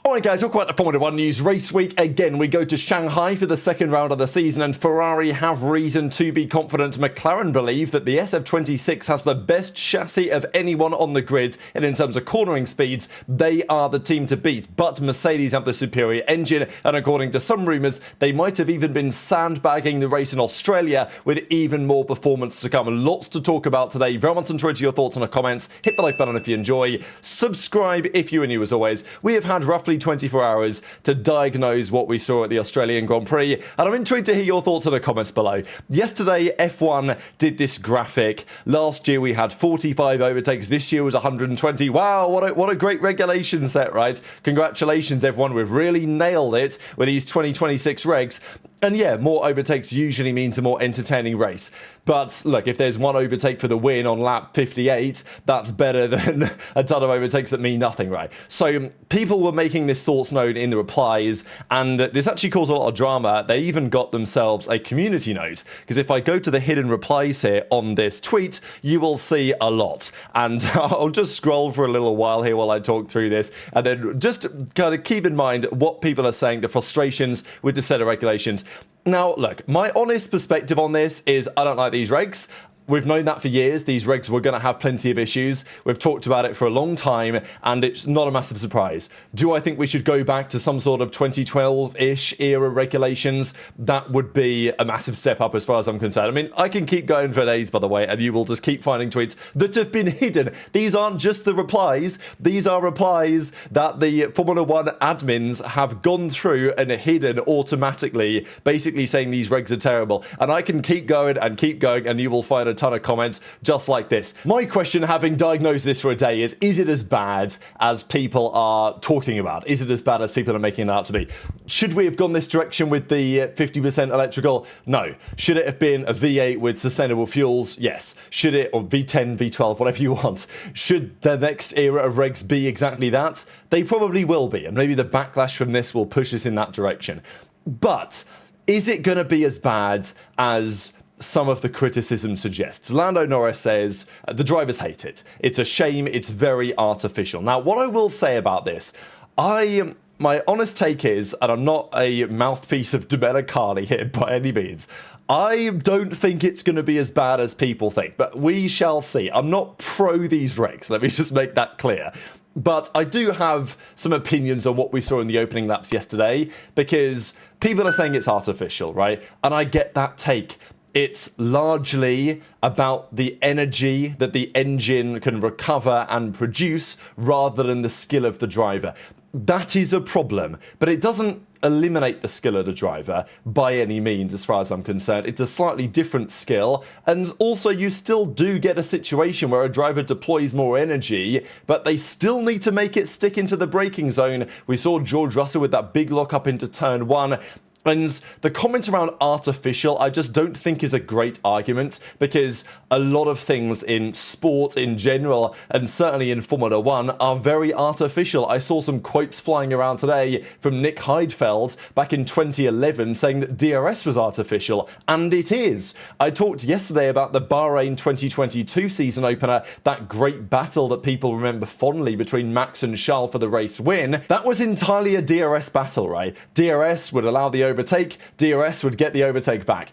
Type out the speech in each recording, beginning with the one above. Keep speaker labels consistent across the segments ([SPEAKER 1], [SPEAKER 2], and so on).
[SPEAKER 1] Alright guys, welcome back to Formula 1 News Race Week. Again, we go to Shanghai for the second round of the season, and Ferrari have reason to be confident. McLaren believe that the SF26 has the best chassis of anyone on the grid, and in terms of cornering speeds, they are the team to beat. But Mercedes have the superior engine, and according to some rumours, they might have even been sandbagging the race in Australia with even more performance to come. Lots to talk about today. Very much enjoyed your thoughts in the comments. Hit the like button if you enjoy. Subscribe if you are new as always. We have had roughly 24 hours to diagnose what we saw at the Australian Grand Prix, and I'm intrigued to hear your thoughts in the comments below. Yesterday, F1 did this graphic. Last year we had 45 overtakes. This year was 120. Wow, what a great regulation set, right? Congratulations, F1. We've really nailed it with these 2026 regs. And yeah, more overtakes usually means a more entertaining race. But look, if there's one overtake for the win on lap 58, that's better than a ton of overtakes that mean nothing, right? So people were making this thoughts known in the replies, and this actually caused a lot of drama. They even got themselves a community note, because if I go to the hidden replies here on this tweet, you will see a lot. And I'll just scroll for a little while here while I talk through this, and then just kind of keep in mind what people are saying, the frustrations with the set of regulations. Now, look, my honest perspective on this is I don't like these regs. We've known that for years. These regs were going to have plenty of issues. We've talked about it for a long time, and it's not a massive surprise. Do I think we should go back to some sort of 2012-ish era regulations? That would be a massive step up as far as I'm concerned. I mean, I can keep going for days, by the way, and you will just keep finding tweets that have been hidden. These aren't just the replies. These are replies that the Formula 1 admins have gone through and hidden automatically, basically saying these regs are terrible. And I can keep going, and you will find a ton of comments just like this. My question, having diagnosed this for a day, is it as bad as people are talking about? Is it as bad as people are making it out to be? Should we have gone this direction with the 50% electrical? No. Should it have been a V8 with sustainable fuels? Yes. Should it, or V10, V12, whatever you want, should the next era of regs be exactly that? They probably will be, and maybe the backlash from this will push us in that direction. But is it going to be as bad as some of the criticism suggests? Lando Norris says the drivers hate it. It's a shame. It's very artificial. Now, what I will say about this, my honest take is, and I'm not a mouthpiece of Domenicali here by any means, I don't think it's going to be as bad as people think, but we shall see. I'm not pro these regs. Let me just make that clear. But I do have some opinions on what we saw in the opening laps yesterday, because people are saying it's artificial, right? And I get that take. It's largely about the energy that the engine can recover and produce rather than the skill of the driver. That is a problem, but it doesn't eliminate the skill of the driver by any means as far as I'm concerned. It's a slightly different skill, and also you still do get a situation where a driver deploys more energy, but they still need to make it stick into the braking zone. We saw George Russell with that big lock up into turn one. And the comment around artificial, I just don't think is a great argument, because a lot of things in sport in general, and certainly in Formula 1, are very artificial. I saw some quotes flying around today from Nick Heidfeld back in 2011 saying that DRS was artificial, and it is. I talked yesterday about the Bahrain 2022 season opener, that great battle that people remember fondly between Max and Charles for the race win. That was entirely a DRS battle, right? DRS would allow the overtake, DRS would get the overtake back.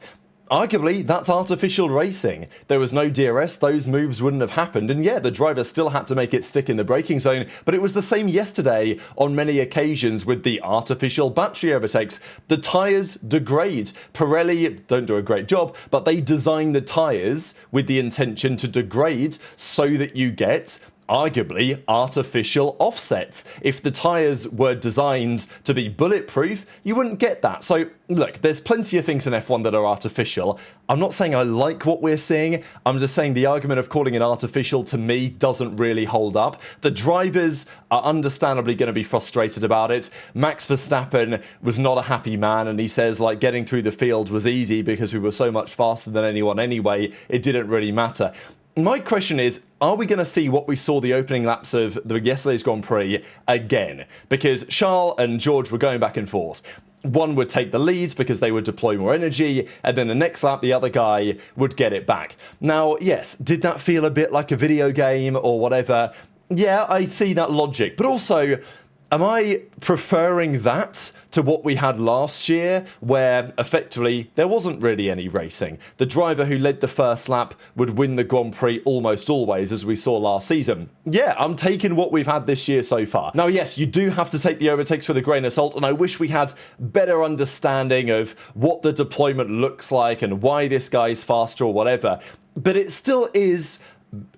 [SPEAKER 1] Arguably, that's artificial racing. There was no DRS, those moves wouldn't have happened, and yeah, the driver still had to make it stick in the braking zone, but it was the same yesterday on many occasions with the artificial battery overtakes. The tyres degrade. Pirelli don't do a great job, but they design the tyres with the intention to degrade so that you get arguably artificial offsets. If the tyres were designed to be bulletproof, you wouldn't get that. So look, there's plenty of things in F1 that are artificial. I'm not saying I like what we're seeing. I'm just saying the argument of calling it artificial to me doesn't really hold up. The drivers are understandably going to be frustrated about it. Max Verstappen was not a happy man, and he says like getting through the field was easy because we were so much faster than anyone anyway. It didn't really matter. My question is, are we going to see what we saw the opening laps of yesterday's Grand Prix again? Because Charles and George were going back and forth. One would take the lead because they would deploy more energy, and then the next lap the other guy would get it back. Now, yes, did that feel a bit like a video game or whatever? Yeah, I see that logic, but also Am I preferring that to what we had last year, where effectively there wasn't really any racing? The driver who led the first lap would win the Grand Prix almost always, as we saw last season. Yeah, I'm taking what we've had this year so far. Now, yes, you do have to take the overtakes with a grain of salt, and I wish we had better understanding of what the deployment looks like and why this guy's faster or whatever. But it still is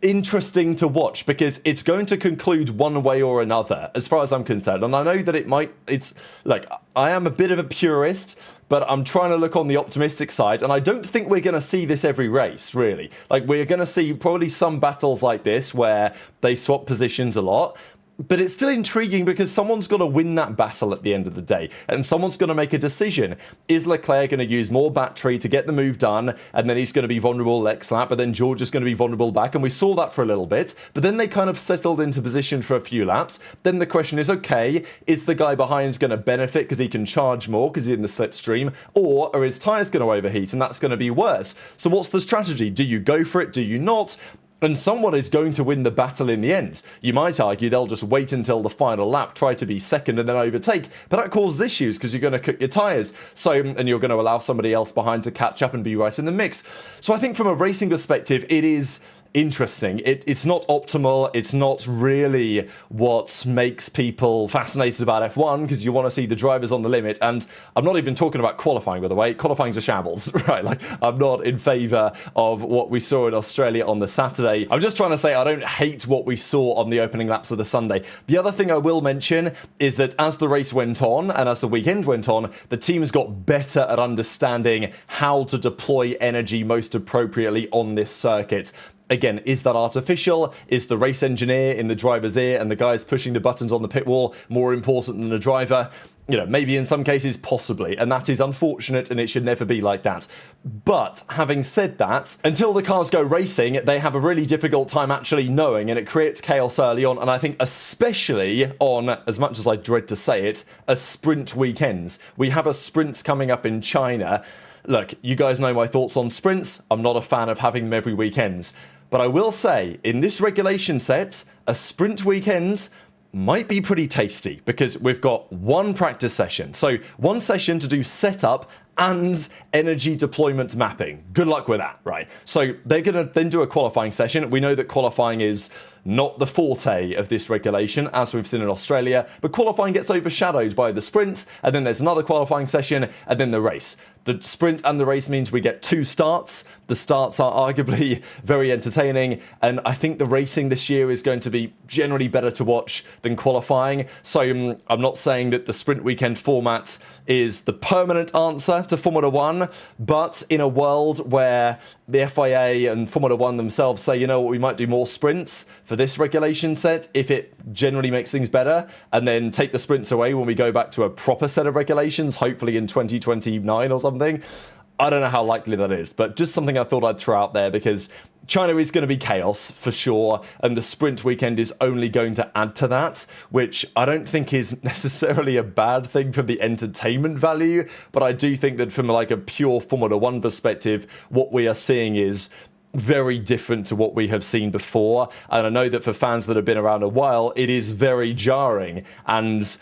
[SPEAKER 1] interesting to watch because it's going to conclude one way or another as far as I'm concerned. And I know that it's like, I am a bit of a purist, but I'm trying to look on the optimistic side, and I don't think we're going to see this every race, really. Like, we're going to see probably some battles like this where they swap positions a lot. But it's still intriguing because someone's got to win that battle at the end of the day, and someone's going to make a decision. Is Leclerc going to use more battery to get the move done, and then he's going to be vulnerable next lap, but then George is going to be vulnerable back, and we saw that for a little bit, but then they kind of settled into position for a few laps. Then the question is, okay, is the guy behind going to benefit because he can charge more because he's in the slipstream, or are his tyres going to overheat, and that's going to be worse? So what's the strategy? Do you go for it? Do you not? And someone is going to win the battle in the end. You might argue they'll just wait until the final lap, try to be second and then overtake, but that causes issues because you're going to cook your tyres. And you're going to allow somebody else behind to catch up and be right in the mix. So I think from a racing perspective, it is interesting. It's not optimal. It's not really what makes people fascinated about F1 because you want to see the drivers on the limit. And I'm not even talking about qualifying, by the way. Qualifying's a shambles, right? Like, I'm not in favour of what we saw in Australia on the Saturday. I'm just trying to say I don't hate what we saw on the opening laps of the Sunday. The other thing I will mention is that as the race went on and as the weekend went on, the teams got better at understanding how to deploy energy most appropriately on this circuit. Again, is that artificial? Is the race engineer in the driver's ear and the guys pushing the buttons on the pit wall more important than the driver? You know, maybe in some cases, possibly, and that is unfortunate and it should never be like that. But having said that, until the cars go racing, they have a really difficult time actually knowing, and it creates chaos early on. And I think especially on, as much as I dread to say it, a sprint weekends. We have a sprint coming up in China. Look, you guys know my thoughts on sprints. I'm not a fan of having them every weekends. But I will say, in this regulation set, a sprint weekends might be pretty tasty because we've got one practice session. So one session to do setup and energy deployment mapping. Good luck with that, right? So they're going to then do a qualifying session. We know that qualifying is not the forte of this regulation, as we've seen in Australia, but qualifying gets overshadowed by the sprint, and then there's another qualifying session, and then the race. The sprint and the race means we get two starts. The starts are arguably very entertaining, and I think the racing this year is going to be generally better to watch than qualifying. So I'm not saying that the sprint weekend format is the permanent answer to Formula One, but in a world where the FIA and Formula One themselves say, you know what, we might do more sprints for this regulation set if it generally makes things better, and then take the sprints away when we go back to a proper set of regulations, hopefully in 2029 or something. I don't know how likely that is, but just something I thought I'd throw out there because China is going to be chaos for sure, and the sprint weekend is only going to add to that, which I don't think is necessarily a bad thing from the entertainment value, but I do think that from like a pure Formula One perspective, what we are seeing is very different to what we have seen before. And I know that for fans that have been around a while, it is very jarring, and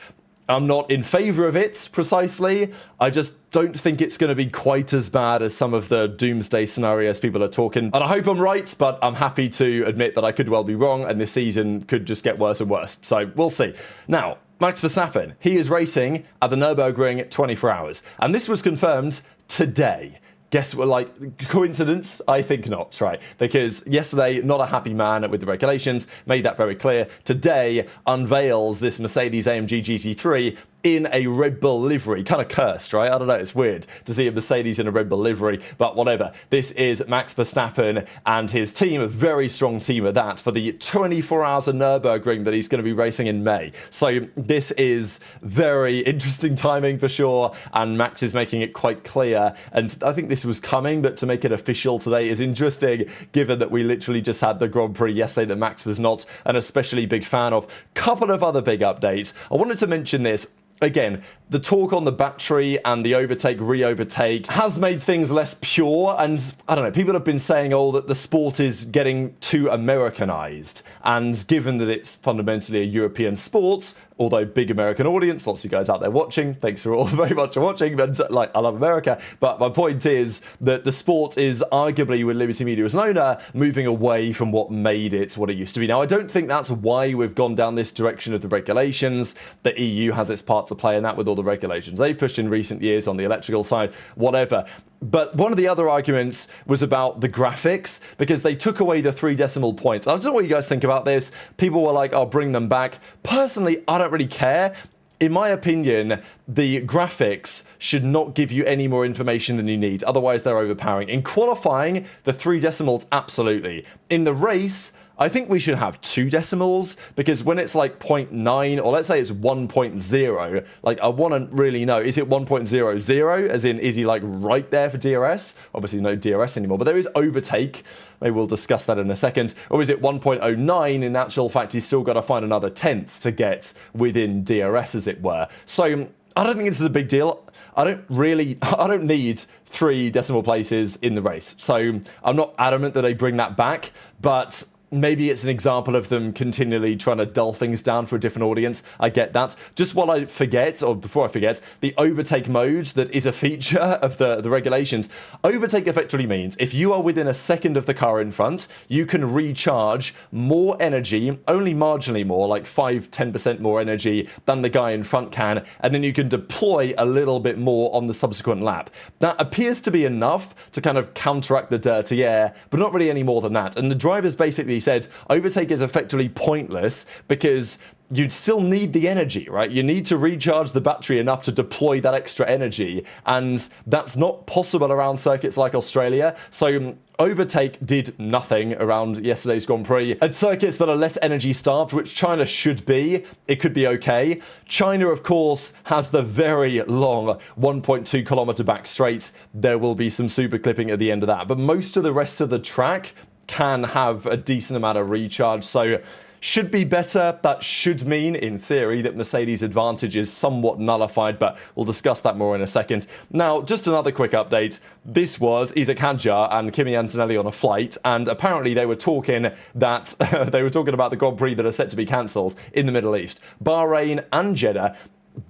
[SPEAKER 1] I'm not in favour of it precisely. I just don't think it's going to be quite as bad as some of the doomsday scenarios people are talking. And I hope I'm right, but I'm happy to admit that I could well be wrong, and this season could just get worse and worse. So we'll see. Now, Max Verstappen, he is racing at the Nürburgring 24 hours. And this was confirmed today. Guess what, like, coincidence? I think not, right? Because yesterday, not a happy man with the regulations, made that very clear. Today, unveils this Mercedes-AMG GT3 in a Red Bull livery. Kind of cursed, right? I don't know, it's weird to see a Mercedes in a Red Bull livery, but whatever. This is Max Verstappen and his team, a very strong team at that, for the 24 hours of Nürburgring that he's going to be racing in May. So this is very interesting timing for sure, and Max is making it quite clear, and I think this was coming, but to make it official today is interesting, given that we literally just had the Grand Prix yesterday that Max was not an especially big fan of. Couple of other big updates. I wanted to mention this. Again, the talk on the battery and the overtake, re-overtake has made things less pure, and I don't know, people have been saying, oh, that the sport is getting too Americanized, and given that it's fundamentally a European sport, although big American audience, lots of you guys out there watching, thanks for all very much for watching, and like, I love America, but my point is that the sport is arguably, with Liberty Media as an owner, moving away from what made it what it used to be. Now, I don't think that's why we've gone down this direction of the regulations. The EU has its part to play in that with all the regulations they pushed in recent years on the electrical side, whatever. But one of the other arguments was about the graphics, because they took away the 3 decimal points. I don't know what you guys think about this. People were like, "I'll bring them back." Personally, I don't really care. In my opinion, the graphics should not give you any more information than you need. Otherwise, they're overpowering. In qualifying, the 3 decimals, absolutely. In the race, I think we should have 2 decimals, because when it's like 0.9, or let's say it's 1.0, like, I want to really know, is it 1.00, as in, is he like right there for DRS? Obviously no DRS anymore, but there is overtake. Maybe we'll discuss that in a second. Or is it 1.09? In actual fact, he's still got to find another 10th to get within DRS, as it were. So I don't think this is a big deal. I don't need 3 decimal places in the race. So I'm not adamant that they bring that back, but maybe it's an example of them continually trying to dull things down for a different audience. I get that. Just while I forget, or before I forget, the overtake mode that is a feature of the regulations. Overtake effectively means if you are within a second of the car in front, you can recharge more energy, only marginally more, like 5-10% more energy than the guy in front can, and then you can deploy a little bit more on the subsequent lap. That appears to be enough to kind of counteract the dirty air, but not really any more than that. And the drivers basically said overtake is effectively pointless because you'd still need the energy, right? You need to recharge the battery enough to deploy that extra energy, and that's not possible around circuits like Australia. So overtake did nothing around yesterday's Grand Prix. At circuits that are less energy starved, which China should be, it could be okay. China, of course, has the very long 1.2 kilometer back straight. There will be some super clipping at the end of that, but most of the rest of the track can have a decent amount of recharge, so should be better. That should mean, in theory, that Mercedes' advantage is somewhat nullified, but we'll discuss that more in a second. Now, just another quick update. This was Isaac Hadjar and Kimi Antonelli on a flight, and apparently they were talking that they were talking about the Grand Prix that are set to be cancelled in the Middle East, Bahrain and Jeddah.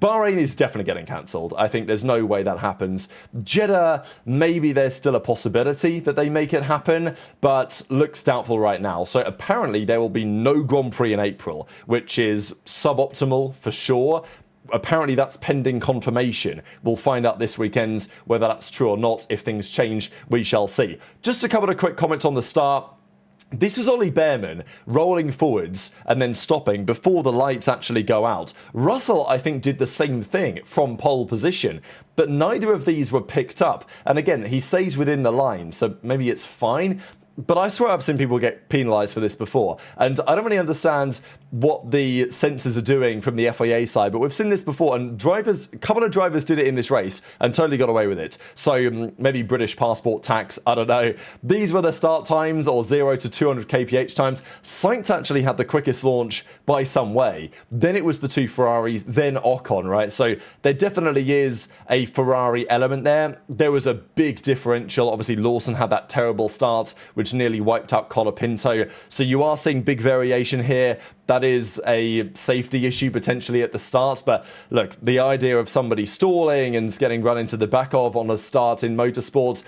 [SPEAKER 1] Bahrain is definitely getting cancelled. I think there's no way that happens. Jeddah, maybe there's still a possibility that they make it happen, but looks doubtful right now. So apparently there will be no Grand Prix in April, which is suboptimal for sure. Apparently that's pending confirmation. We'll find out this weekend whether that's true or not. If things change, we shall see. Just a couple of quick comments on the start. This was Ollie Behrman rolling forwards and then stopping before the lights actually go out. Russell, I think, did the same thing from pole position, but neither of these were picked up. And again, he stays within the line, so maybe it's fine. But I swear I've seen people get penalised for this before, and I don't really understand what the sensors are doing from the FIA side, but we've seen this before, and a couple of drivers did it in this race and totally got away with it. So maybe British passport tax, I don't know. These were the start times, or 0 to 200 kph times. Sainz actually had the quickest launch by some way. Then it was the 2 Ferraris, then Ocon, right? So there definitely is a Ferrari element there. There was a big differential. Obviously, Lawson had that terrible start, which nearly wiped out Colapinto. So you are seeing big variation here. That is a safety issue potentially at the start. But look, the idea of somebody stalling and getting run into the back of on a start in motorsports,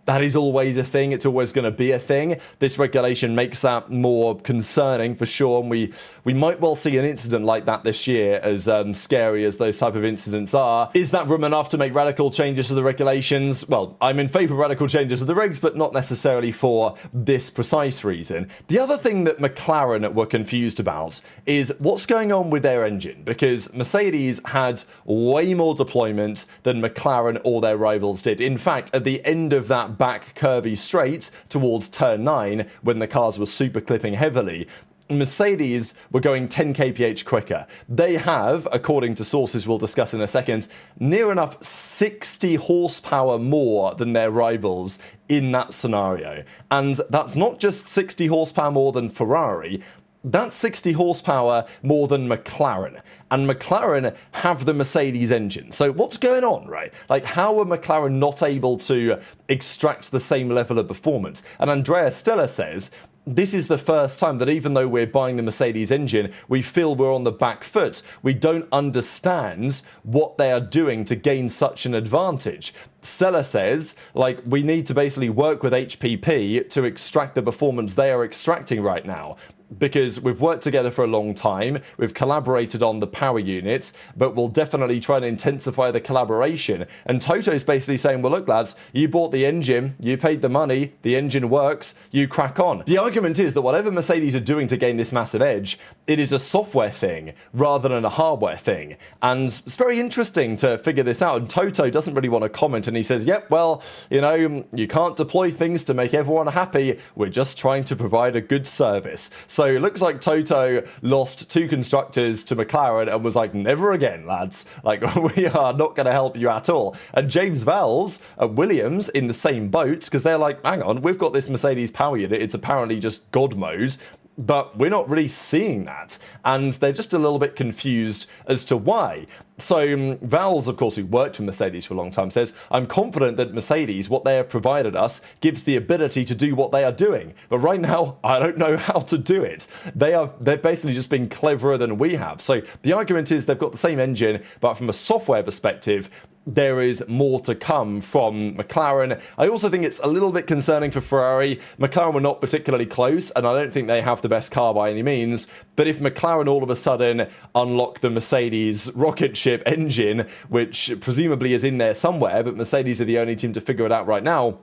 [SPEAKER 1] that is always a thing. It's always going to be a thing. This regulation makes that more concerning for sure. And we might well see an incident like that this year, as scary as those type of incidents are. Is that room enough to make radical changes to the regulations? Well, I'm in favour of radical changes to the regs, but not necessarily for this precise reason. The other thing that McLaren were confused about is what's going on with their engine, because Mercedes had way more deployment than McLaren or their rivals did. In fact, at the end of that back curvy straight towards turn 9, when the cars were super clipping heavily, Mercedes were going 10 kph quicker. They have, according to sources we'll discuss in a second, near enough 60 horsepower more than their rivals in that scenario. And that's not just 60 horsepower more than Ferrari, that's 60 horsepower more than McLaren. And McLaren have the Mercedes engine. So what's going on, right? Like, how are McLaren not able to extract the same level of performance? And Andrea Stella says, this is the first time that even though we're buying the Mercedes engine, we feel we're on the back foot. We don't understand what they are doing to gain such an advantage. Stella says, like, we need to basically work with HPP to extract the performance they are extracting right now. Because we've worked together for a long time, we've collaborated on the power units, but we'll definitely try and intensify the collaboration. And Toto's basically saying, well, look, lads, you bought the engine, you paid the money, the engine works, you crack on. The argument is that whatever Mercedes are doing to gain this massive edge, it is a software thing rather than a hardware thing. And it's very interesting to figure this out. And Toto doesn't really want to comment, and he says, yep, well, you know, you can't deploy things to make everyone happy. We're just trying to provide a good service. So it looks like Toto lost 2 constructors to McLaren and was like, never again, lads. Like, we are not going to help you at all. And James Vowles at Williams in the same boat, because they're like, hang on, we've got this Mercedes power unit. It's apparently just God mode. But we're not really seeing that, and they're just a little bit confused as to why. So Vowles, of course, who worked for Mercedes for a long time, says, I'm confident that Mercedes, what they have provided us, gives the ability to do what they are doing. But right now, I don't know how to do it. They're basically just being cleverer than we have. So the argument is they've got the same engine, but from a software perspective, there is more to come from McLaren. I also think it's a little bit concerning for Ferrari. McLaren were not particularly close, and I don't think they have the best car by any means. But if McLaren all of a sudden unlock the Mercedes rocket ship engine, which presumably is in there somewhere, but Mercedes are the only team to figure it out right now.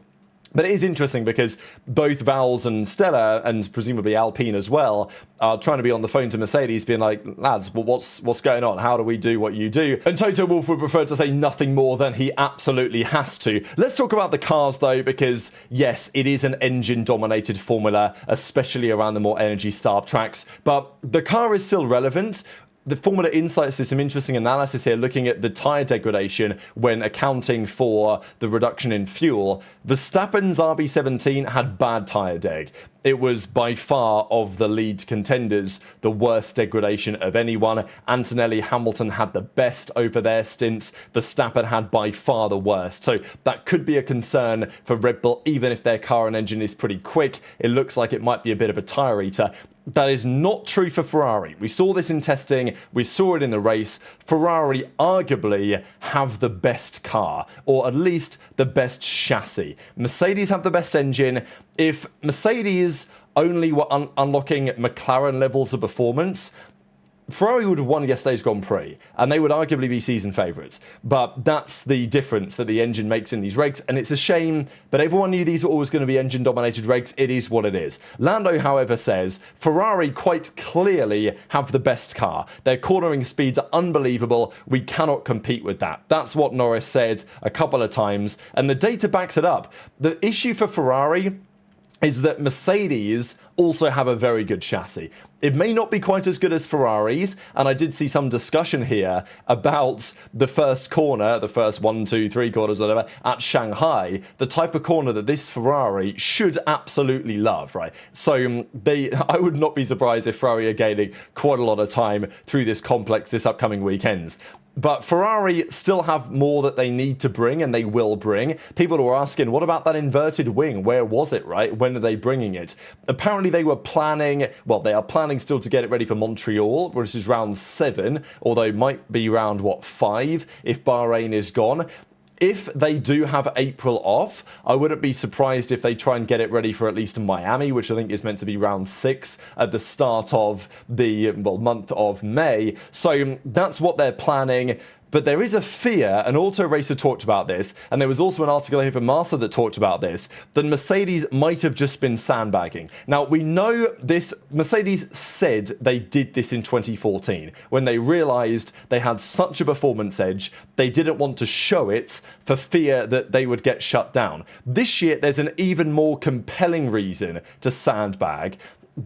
[SPEAKER 1] But it is interesting because both Vowles and Stella, and presumably Alpine as well, are trying to be on the phone to Mercedes being like, lads, well, what's going on? How do we do what you do? And Toto Wolff would prefer to say nothing more than he absolutely has to. Let's talk about the cars though, because yes, it is an engine-dominated formula, especially around the more energy-starved tracks, but the car is still relevant. The Formula Insights did some interesting analysis here looking at the tyre degradation when accounting for the reduction in fuel. Verstappen's RB17 had bad tyre deg. It was by far of the lead contenders the worst degradation of anyone. Antonelli Hamilton had the best over their stints. Verstappen had by far the worst. So that could be a concern for Red Bull, even if their car and engine is pretty quick. It looks like it might be a bit of a tyre eater. That is not true for Ferrari. We saw this in testing, we saw it in the race. Ferrari arguably have the best car, or at least the best chassis. Mercedes have the best engine. If Mercedes only were unlocking McLaren levels of performance, Ferrari would have won yesterday's Grand Prix, and they would arguably be season favourites. But that's the difference that the engine makes in these regs, and it's a shame, but everyone knew these were always going to be engine-dominated regs. It is what it is. Lando, however, says Ferrari quite clearly have the best car. Their cornering speeds are unbelievable. We cannot compete with that. That's what Norris said a couple of times, and the data backs it up. The issue for Ferrari is that Mercedes also have a very good chassis. It may not be quite as good as Ferrari's, and I did see some discussion here about the first corner, the first 1, 2, 3 corners, whatever, at Shanghai, the type of corner that this Ferrari should absolutely love, right? So I would not be surprised if Ferrari are gaining quite a lot of time through this complex this upcoming weekends. But Ferrari still have more that they need to bring, and they will bring. People were asking, what about that inverted wing? Where was it, right? When are they bringing it? Apparently they were planning, well, they are planning still to get it ready for Montreal, which is round 7, although it might be round, 5, if Bahrain is gone. If they do have April off, I wouldn't be surprised if they try and get it ready for at least Miami, which I think is meant to be round 6 at the start of the month of May. So that's what they're planning. But there is a fear, and Auto Racer talked about this, and there was also an article here from Massa that talked about this, that Mercedes might have just been sandbagging. Now, we know this, Mercedes said they did this in 2014, when they realised they had such a performance edge, they didn't want to show it for fear that they would get shut down. This year, there's an even more compelling reason to sandbag,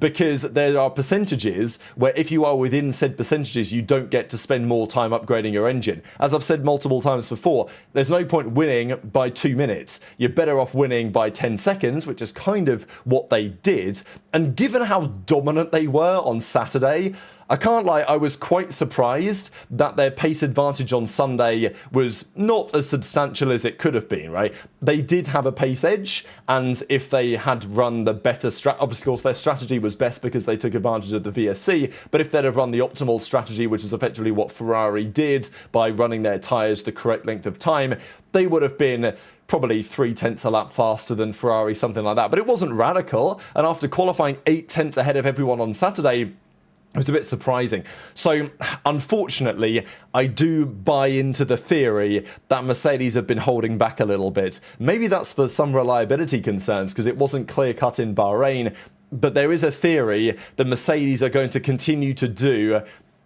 [SPEAKER 1] because there are percentages where if you are within said percentages, you don't get to spend more time upgrading your engine. As I've said multiple times before, there's no point winning by 2 minutes. You're better off winning by 10 seconds, which is kind of what they did. And given how dominant they were on Saturday, I can't lie, I was quite surprised that their pace advantage on Sunday was not as substantial as it could have been, right? They did have a pace edge, and if they had run the better of course, their strategy was best because they took advantage of the VSC, but if they'd have run the optimal strategy, which is effectively what Ferrari did by running their tyres the correct length of time, they would have been probably 3/10 a lap faster than Ferrari, something like that. But it wasn't radical, and after qualifying 8/10 ahead of everyone on Saturday, it was a bit surprising. So, unfortunately, I do buy into the theory that Mercedes have been holding back a little bit. Maybe that's for some reliability concerns, because it wasn't clear-cut in Bahrain, but there is a theory that Mercedes are going to continue to do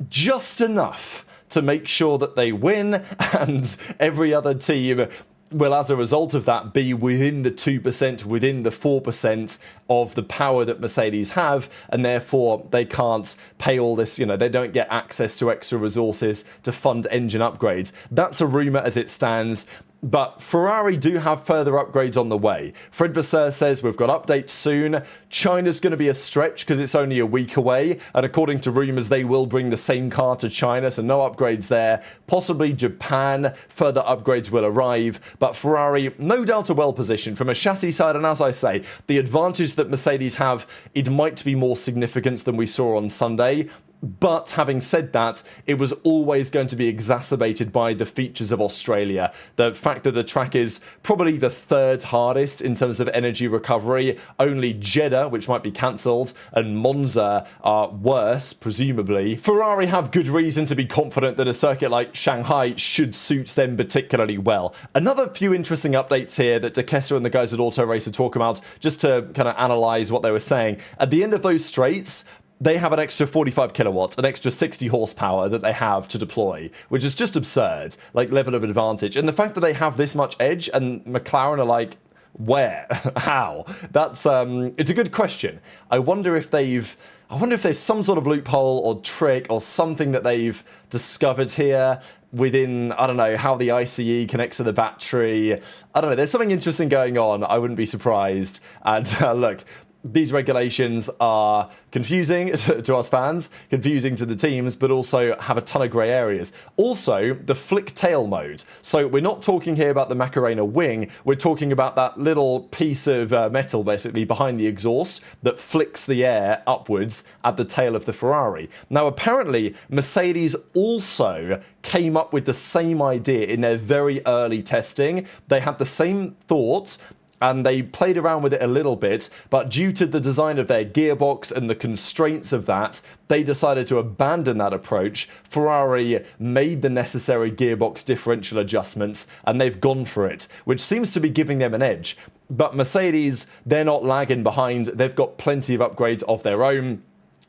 [SPEAKER 1] just enough to make sure that they win, and every other team will, as a result of that, be within the 2%, within the 4% of the power that Mercedes have, and therefore they can't pay all this, they don't get access to extra resources to fund engine upgrades. That's a rumour as it stands. But Ferrari do have further upgrades on the way. Fred Vasseur says we've got updates soon. China's going to be a stretch because it's only a week away. And according to rumours, they will bring the same car to China, so no upgrades there. Possibly Japan, further upgrades will arrive. But Ferrari, no doubt, are well positioned from a chassis side. And as I say, the advantage that Mercedes have, it might be more significant than we saw on Sunday. But having said that, it was always going to be exacerbated by the features of Australia. The fact that the track is probably the third hardest in terms of energy recovery. Only Jeddah, which might be cancelled, and Monza are worse, presumably. Ferrari have good reason to be confident that a circuit like Shanghai should suit them particularly well. Another few interesting updates here that De Kester and the guys at Auto Racer talk about, just to kind of analyse what they were saying. At the end of those straights, they have an extra 45 kilowatts, an extra 60 horsepower that they have to deploy, which is just absurd, level of advantage. And the fact that they have this much edge and McLaren are like, where? How? That's, it's a good question. I wonder if there's some sort of loophole or trick or something that they've discovered here within, I don't know, how the ICE connects to the battery. I don't know, there's something interesting going on. I wouldn't be surprised. And look, these regulations are confusing to us fans, confusing to the teams, but also have a ton of grey areas. Also, the flick tail mode. So we're not talking here about the Macarena wing, we're talking about that little piece of metal basically behind the exhaust that flicks the air upwards at the tail of the Ferrari. Now apparently Mercedes also came up with the same idea in their very early testing. They had the same thought, and they played around with it a little bit, but due to the design of their gearbox and the constraints of that, they decided to abandon that approach. Ferrari made the necessary gearbox differential adjustments, and they've gone for it, which seems to be giving them an edge. But Mercedes, they're not lagging behind. They've got plenty of upgrades of their own.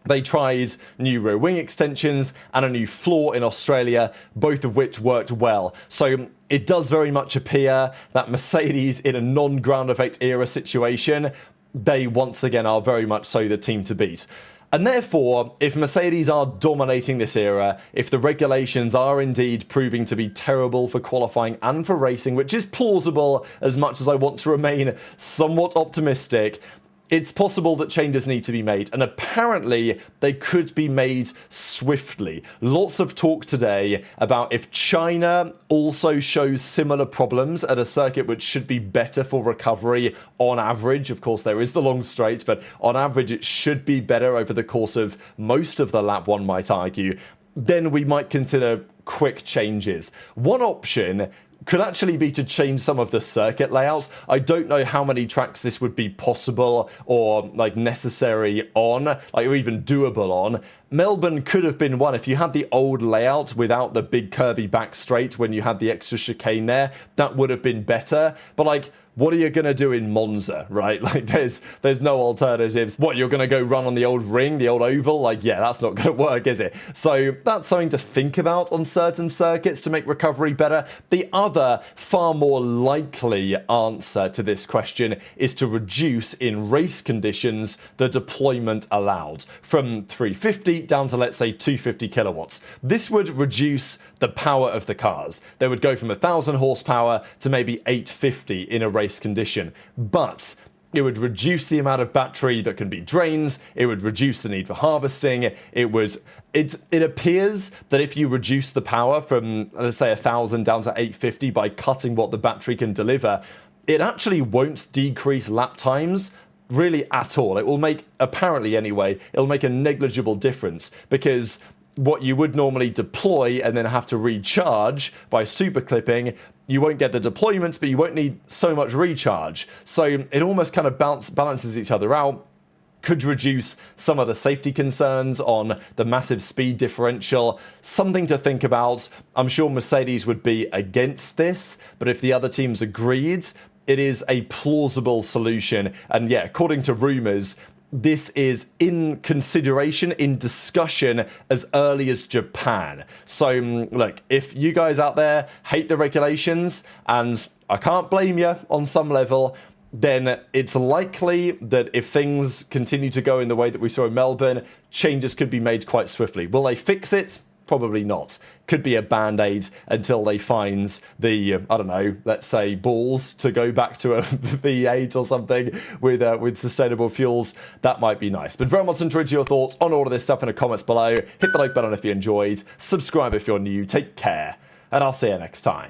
[SPEAKER 1] They tried new rear wing extensions and a new floor in Australia, both of which worked well. So it does very much appear that Mercedes, in a non-ground effect era situation, they once again are very much so the team to beat. And therefore, if Mercedes are dominating this era, if the regulations are indeed proving to be terrible for qualifying and for racing, which is plausible as much as I want to remain somewhat optimistic, it's possible that changes need to be made, and apparently they could be made swiftly. Lots of talk today about if China also shows similar problems at a circuit which should be better for recovery on average. Of course, there is the long straight, but on average it should be better over the course of most of the lap, one might argue. Then we might consider quick changes. One option could actually be to change some of the circuit layouts. I don't know how many tracks this would be possible or necessary on, or even doable on. Melbourne could have been one. If you had the old layout without the big curvy back straight when you had the extra chicane there, that would have been better. But what are you going to do in Monza, right? There's no alternatives. What, you're going to go run on the old ring, the old oval? Yeah, that's not going to work, is it? So that's something to think about on certain circuits to make recovery better. The other, far more likely answer to this question is to reduce, in race conditions, the deployment allowed from 350 down to, let's say, 250 kilowatts. This would reduce the power of the cars. They would go from 1,000 horsepower to maybe 850 in a race condition. But It would reduce the amount of battery that can be drained. It would reduce the need for harvesting. It appears that if you reduce the power from, let's say, 1,000 down to 850 by cutting what the battery can deliver, it actually won't decrease lap times really at all. It will make, apparently anyway, it'll make a negligible difference, because what you would normally deploy and then have to recharge by super clipping, you won't get the deployments, but you won't need so much recharge. So it almost kind of balances each other out. Could reduce some of the safety concerns on the massive speed differential. Something to think about. I'm sure Mercedes would be against this, but if the other teams agreed, it is a plausible solution. And yeah, according to rumors, this is in consideration, in discussion as early as Japan. So look, if you guys out there hate the regulations, and I can't blame you on some level, then it's likely that if things continue to go in the way that we saw in Melbourne, changes could be made quite swiftly. Will they fix it? Probably not. Could be a band-aid until they find the, I don't know, let's say balls to go back to a V8 or something with sustainable fuels. That might be nice. But very much into your thoughts on all of this stuff in the comments below. Hit the like button if you enjoyed. Subscribe if you're new. Take care. And I'll see you next time.